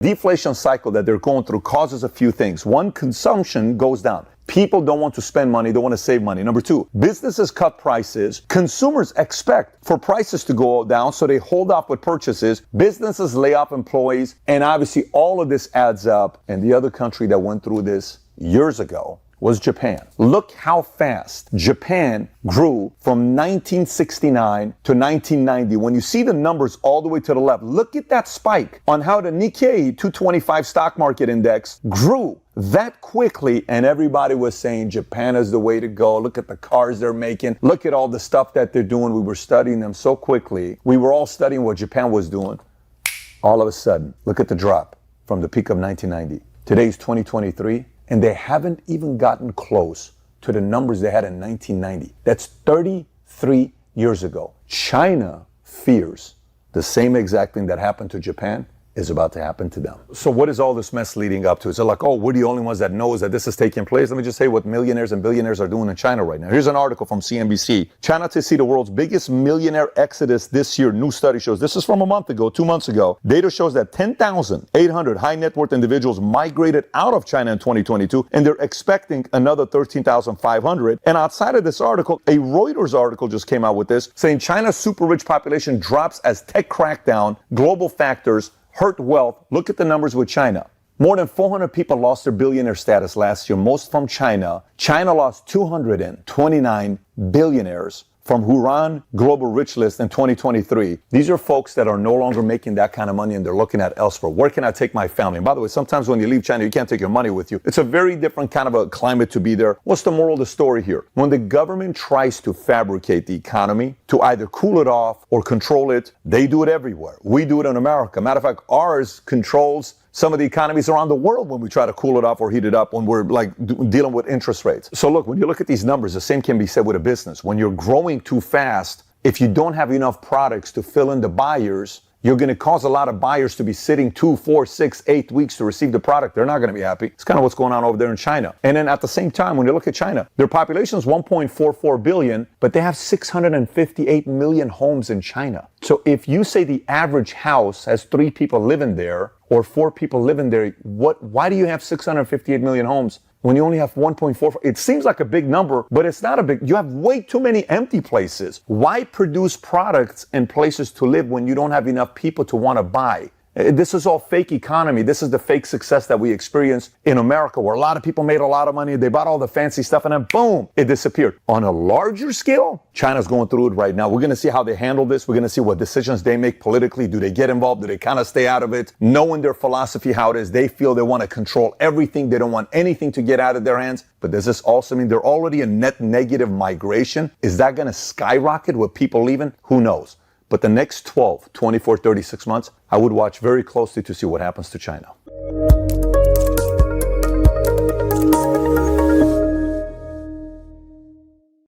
deflation cycle that they're going through causes a few things. One, consumption goes down. People don't want to spend money, they want to save money. Number two, businesses cut prices. Consumers expect for prices to go down, so they hold off with purchases. Businesses lay off employees, and obviously all of this adds up. And the other country that went through this years ago was Japan. Look how fast Japan grew from 1969 to 1990. When you see the numbers all the way to the left, look at that spike on how the Nikkei 225 stock market index grew that quickly, and everybody was saying Japan is the way to go. Look at the cars they're making. Look at all the stuff that they're doing. We were studying them so quickly. We were all studying what Japan was doing. All of a sudden, look at the drop from the peak of 1990. Today's 2023. And they haven't even gotten close to the numbers they had in 1990. That's 33 years ago. China fears the same exact thing that happened to Japan is about to happen to them. So what is all this mess leading up to? Is it like, oh, we're the only ones that knows that this is taking place? Let me just say what millionaires and billionaires are doing in China right now. Here's an article from CNBC. China to see the world's biggest millionaire exodus this year. New study shows. This is from a month ago, 2 months ago. Data shows that 10,800 high net worth individuals migrated out of China in 2022, and they're expecting another 13,500. And outside of this article, a Reuters article just came out with this, saying China's super rich population drops as tech crackdown, global factors hurt wealth. Look at the numbers with China. More than 400 people lost their billionaire status last year, most from China. China lost 229 billionaires from Huron Global Rich List in 2023. These are folks that are no longer making that kind of money and they're looking at elsewhere. Where can I take my family? And by the way, sometimes when you leave China, you can't take your money with you. It's a very different kind of a climate to be there. What's the moral of the story here? When the government tries to fabricate the economy to either cool it off or control it, they do it everywhere. We do it in America. Matter of fact, ours controls some of the economies around the world when we try to cool it off or heat it up when we're like dealing with interest rates. So look, when you look at these numbers, the same can be said with a business. When you're growing too fast, if you don't have enough products to fill in the buyers, you're going to cause a lot of buyers to be sitting 2, 4, 6, 8 weeks to receive the product. They're not going to be happy. It's kind of what's going on over there in China. And then at the same time, when you look at China, their population is 1.44 billion, but they have 658 million homes in China. So if you say the average house has 3 people living there or 4 people living there, why do you have 658 million homes when you only have 1.4? It seems like a big number, but it's not a big. You have way too many empty places. Why produce products and places to live when you don't have enough people to want to buy? This is all fake economy. This is the fake success that we experienced in America, where a lot of people made a lot of money. They bought all the fancy stuff and then boom, it disappeared. On a larger scale, China's going through it right now. We're going to see how they handle this. We're going to see what decisions they make politically. Do they get involved? Do they kind of stay out of it? Knowing their philosophy, how it is, they feel they want to control everything. They don't want anything to get out of their hands. But does this also mean they're already a net negative migration? Is that going to skyrocket with people leaving? Who knows? But the next 12, 24, 36 months, I would watch very closely to see what happens to China.